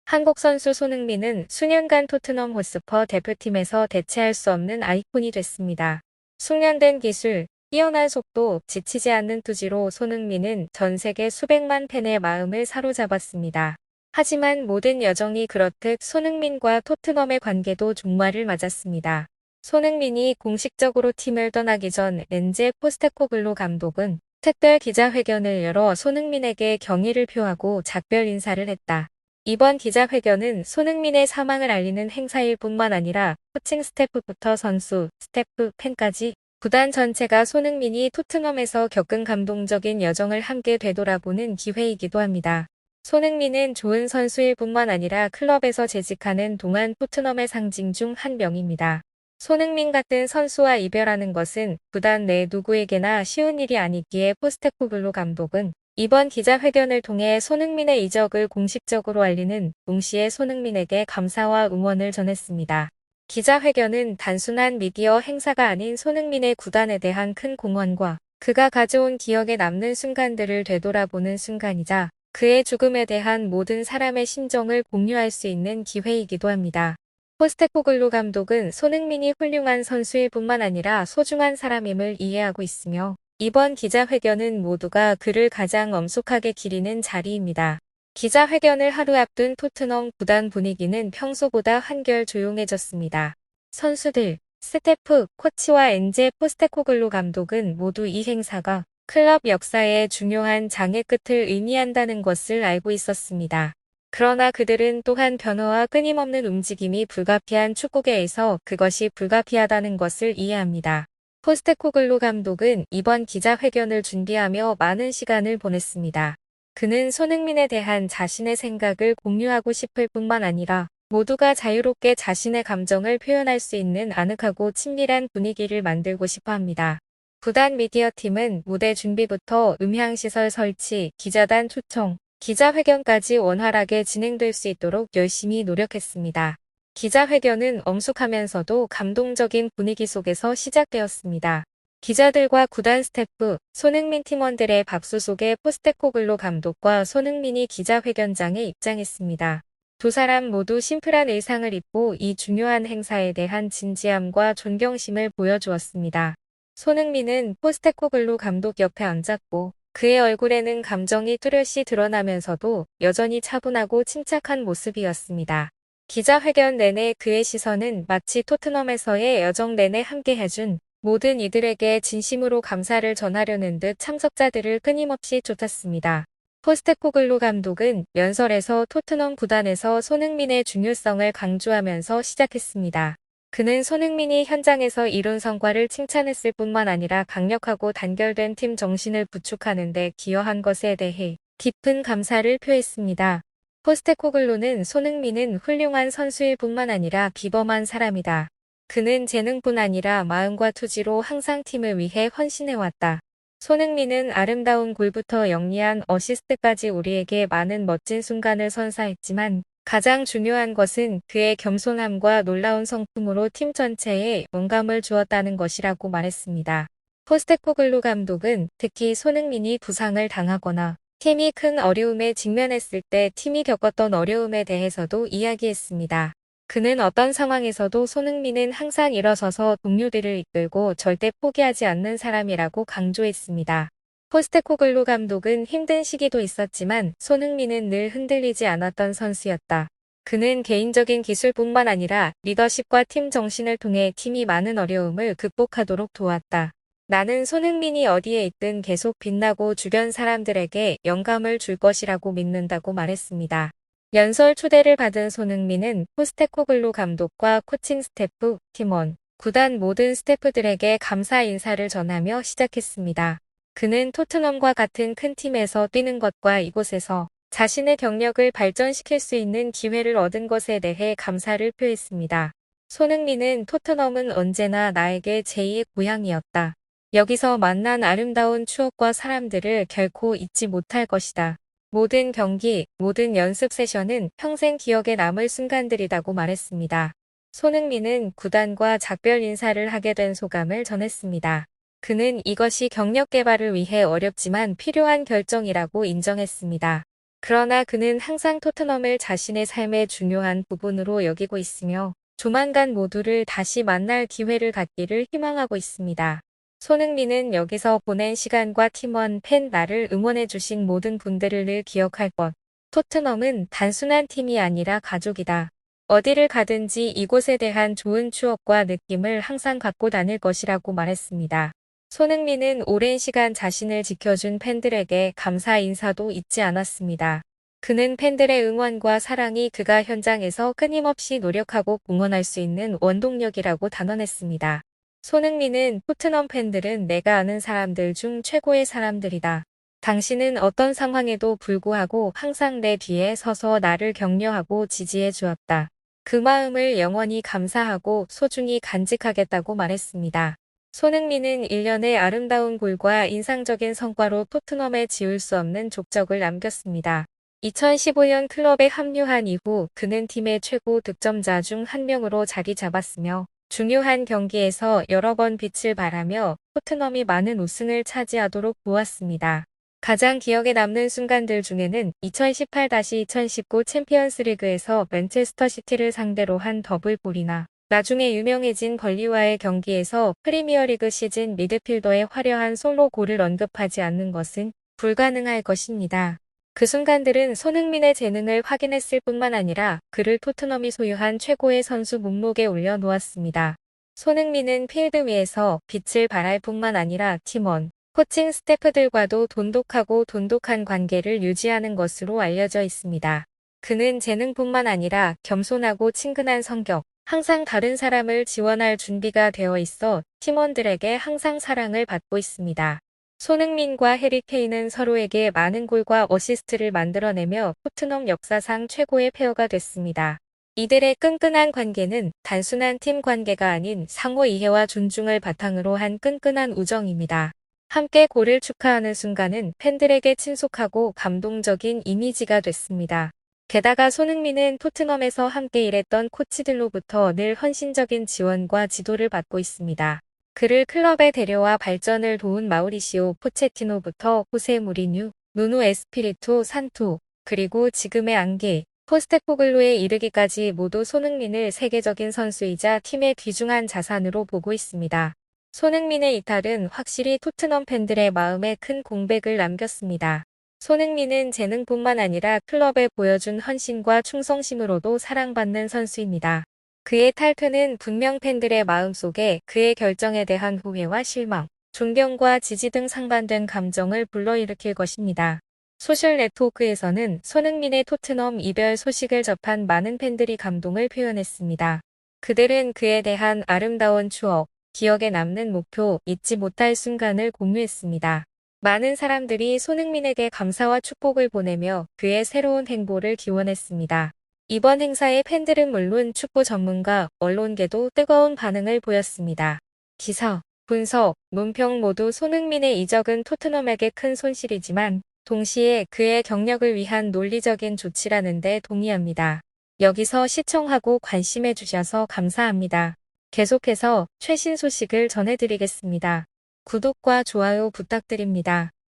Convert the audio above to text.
한국 선수 손흥민은 수년간 토트넘 호스퍼 대표팀에서 대체할 수 없는 아이콘이 됐습니다. 숙련된 기술, 뛰어난 속도, 지치지 않는 투지로 손흥민은 전 세계 수백만 팬의 마음을 사로잡았습니다. 하지만 모든 여정이 그렇듯 손흥민과 토트넘의 관계도 종말을 맞았습니다. 손흥민이 공식적으로 팀을 떠나기 전 렌제 포스테코글로 감독은 특별 기자회견을 열어 손흥민에게 경의를 표하고 작별 인사를 했다. 이번 기자회견은 손흥민의 사망을 알리는 행사일 뿐만 아니라 코칭 스태프부터 선수, 스태프, 팬까지 구단 전체가 손흥민이 토트넘에서 겪은 감동적인 여정을 함께 되돌아보는 기회이기도 합니다. 손흥민은 좋은 선수일 뿐만 아니라 클럽에서 재직하는 동안 토트넘의 상징 중 한 명입니다. 손흥민 같은 선수와 이별하는 것은 구단 내 누구에게나 쉬운 일이 아니기에 포스테코글로 감독은 이번 기자회견을 통해 손흥민의 이적을 공식적으로 알리는 동시에 손흥민에게 감사와 응원을 전했습니다. 기자회견은 단순한 미디어 행사가 아닌 손흥민의 구단에 대한 큰 공헌과 그가 가져온 기억에 남는 순간들을 되돌아보는 순간이자 그의 죽음에 대한 모든 사람의 심정을 공유할 수 있는 기회이기도 합니다. 포스테코글로 감독은 손흥민이 훌륭한 선수일 뿐만 아니라 소중한 사람임을 이해하고 있으며 이번 기자회견은 모두가 그를 가장 엄숙하게 기리는 자리입니다. 기자회견을 하루 앞둔 토트넘 구단 분위기는 평소보다 한결 조용해졌습니다. 선수들, 스태프, 코치와 엔제 포스테코글로 감독은 모두 이 행사가 클럽 역사의 중요한 장의 끝을 의미한다는 것을 알고 있었습니다. 그러나 그들은 또한 변화와 끊임없는 움직임이 불가피한 축구계에서 그것이 불가피하다는 것을 이해합니다. 포스테코글로 감독은 이번 기자회견을 준비하며 많은 시간을 보냈습니다. 그는 손흥민에 대한 자신의 생각을 공유하고 싶을 뿐만 아니라 모두가 자유롭게 자신의 감정을 표현할 수 있는 아늑하고 친밀한 분위기를 만들고 싶어 합니다. 구단 미디어팀은 무대 준비부터 음향시설 설치, 기자단 초청, 기자회견까지 원활하게 진행될 수 있도록 열심히 노력했습니다. 기자회견은 엄숙하면서도 감동적인 분위기 속에서 시작되었습니다. 기자들과 구단 스태프, 손흥민 팀원들의 박수 속에 포스테코글로 감독과 손흥민이 기자회견장에 입장했습니다. 두 사람 모두 심플한 의상을 입고 이 중요한 행사에 대한 진지함과 존경심을 보여주었습니다. 손흥민은 포스테코글로 감독 옆에 앉았고 그의 얼굴에는 감정이 뚜렷이 드러나면서도 여전히 차분하고 침착한 모습이었습니다. 기자회견 내내 그의 시선은 마치 토트넘에서의 여정 내내 함께 해준 모든 이들에게 진심으로 감사를 전하려는 듯 참석자들을 끊임없이 쫓았습니다. 포스테코글로 감독은 연설에서 토트넘 구단에서 손흥민의 중요성을 강조하면서 시작했습니다. 그는 손흥민이 현장에서 이룬 성과를 칭찬했을 뿐만 아니라 강력하고 단결된 팀 정신을 구축하는 데 기여한 것에 대해 깊은 감사를 표했습니다. 포스테코글로는 손흥민은 훌륭한 선수일 뿐만 아니라 비범한 사람이다. 그는 재능뿐 아니라 마음과 투지로 항상 팀을 위해 헌신해왔다. 손흥민은 아름다운 골부터 영리한 어시스트까지 우리에게 많은 멋진 순간을 선사했지만 가장 중요한 것은 그의 겸손함과 놀라운 성품으로 팀 전체에 영감을 주었다는 것이라고 말했습니다. 포스테코글로 감독은 특히 손흥민이 부상을 당하거나 팀이 큰 어려움에 직면했을 때 팀이 겪었던 어려움에 대해서도 이야기했습니다. 그는 어떤 상황에서도 손흥민은 항상 일어서서 동료들을 이끌고 절대 포기하지 않는 사람이라고 강조했습니다. 포스테코글로 감독은 힘든 시기도 있었지만 손흥민은 늘 흔들리지 않았던 선수였다. 그는 개인적인 기술뿐만 아니라 리더십과 팀 정신을 통해 팀이 많은 어려움을 극복하도록 도왔다. 나는 손흥민이 어디에 있든 계속 빛나고 주변 사람들에게 영감을 줄 것이라고 믿는다고 말했습니다. 연설 초대를 받은 손흥민은 포스테코글로 감독과 코칭 스태프, 팀원, 구단 모든 스태프들에게 감사 인사를 전하며 시작했습니다. 그는 토트넘과 같은 큰 팀에서 뛰는 것과 이곳에서 자신의 경력을 발전시킬 수 있는 기회를 얻은 것에 대해 감사를 표했습니다. 손흥민은 토트넘은 언제나 나에게 제2의 고향이었다. 여기서 만난 아름다운 추억과 사람들을 결코 잊지 못할 것이다. 모든 경기, 모든 연습 세션은 평생 기억에 남을 순간들이라고 말했습니다. 손흥민은 구단과 작별 인사를 하게 된 소감을 전했습니다. 그는 이것이 경력 개발을 위해 어렵지만 필요한 결정이라고 인정했습니다. 그러나 그는 항상 토트넘을 자신의 삶의 중요한 부분으로 여기고 있으며 조만간 모두를 다시 만날 기회를 갖기를 희망하고 있습니다. 손흥민은 여기서 보낸 시간과 팀원, 팬, 나를 응원해주신 모든 분들을 늘 기억할 것. 토트넘은 단순한 팀이 아니라 가족이다. 어디를 가든지 이곳에 대한 좋은 추억과 느낌을 항상 갖고 다닐 것이라고 말했습니다. 손흥민은 오랜 시간 자신을 지켜준 팬들에게 감사 인사도 잊지 않았습니다. 그는 팬들의 응원과 사랑이 그가 현장에서 끊임없이 노력하고 응원할 수 있는 원동력이라고 단언했습니다. 손흥민은 토트넘 팬들은 내가 아는 사람들 중 최고의 사람들이다. 당신은 어떤 상황에도 불구하고 항상 내 뒤에 서서 나를 격려하고 지지해 주었다. 그 마음을 영원히 감사하고 소중히 간직하겠다고 말했습니다. 손흥민은 1년의 아름다운 골과 인상적인 성과로 토트넘에 지울 수 없는 족적을 남겼습니다. 2015년 클럽에 합류한 이후 그는 팀의 최고 득점자 중 한 명으로 자리 잡았으며 중요한 경기에서 여러 번 빛을 발하며 토트넘이 많은 우승을 차지하도록 도왔습니다. 가장 기억에 남는 순간들 중에는 2018-2019 챔피언스리그에서 맨체스터 시티를 상대로 한 더블골이나 나중에 유명해진 벌리와의 경기에서 프리미어리그 시즌 미드필더의 화려한 솔로골을 언급하지 않는 것은 불가능할 것입니다. 그 순간들은 손흥민의 재능을 확인했을 뿐만 아니라 그를 토트넘이 소유한 최고의 선수 목록에 올려놓았습니다. 손흥민은 필드 위에서 빛을 발할 뿐만 아니라 팀원, 코칭 스태프들과도 돈독한 관계를 유지하는 것으로 알려져 있습니다. 그는 재능뿐만 아니라 겸손하고 친근한 성격, 항상 다른 사람을 지원할 준비가 되어 있어 팀원들에게 항상 사랑을 받고 있습니다. 손흥민과 해리 케인은 서로에게 많은 골과 어시스트를 만들어내며 토트넘 역사상 최고의 페어가 됐습니다. 이들의 끈끈한 관계는 단순한 팀 관계가 아닌 상호 이해와 존중을 바탕으로 한 끈끈한 우정입니다. 함께 골을 축하하는 순간은 팬들에게 친숙하고 감동적인 이미지가 됐습니다. 게다가 손흥민은 토트넘에서 함께 일했던 코치들로부터 늘 헌신적인 지원과 지도를 받고 있습니다. 그를 클럽에 데려와 발전을 도운 마우리시오 포체티노부터 호세 무리뉴, 누누 에스피리투 산투, 그리고 지금의 앙게, 포스테코글루에 이르기까지 모두 손흥민을 세계적인 선수이자 팀의 귀중한 자산으로 보고 있습니다. 손흥민의 이탈은 확실히 토트넘 팬들의 마음에 큰 공백을 남겼습니다. 손흥민은 재능뿐만 아니라 클럽에 보여준 헌신과 충성심으로도 사랑받는 선수입니다. 그의 탈퇴는 분명 팬들의 마음속에 그의 결정에 대한 후회와 실망, 존경과 지지 등 상반된 감정을 불러일으킬 것입니다. 소셜 네트워크에서는 손흥민의 토트넘 이별 소식을 접한 많은 팬들이 감동을 표현했습니다. 그들은 그에 대한 아름다운 추억, 기억에 남는 목표, 잊지 못할 순간을 공유했습니다. 많은 사람들이 손흥민에게 감사와 축복을 보내며 그의 새로운 행보를 기원했습니다. 이번 행사에 팬들은 물론 축구 전문가, 언론계도 뜨거운 반응을 보였습니다. 기사, 분석, 논평 모두 손흥민의 이적은 토트넘에게 큰 손실이지만 동시에 그의 경력을 위한 논리적인 조치라는 데 동의합니다. 여기서 시청하고 관심해주셔서 감사합니다. 계속해서 최신 소식을 전해드리겠습니다. 구독과 좋아요 부탁드립니다.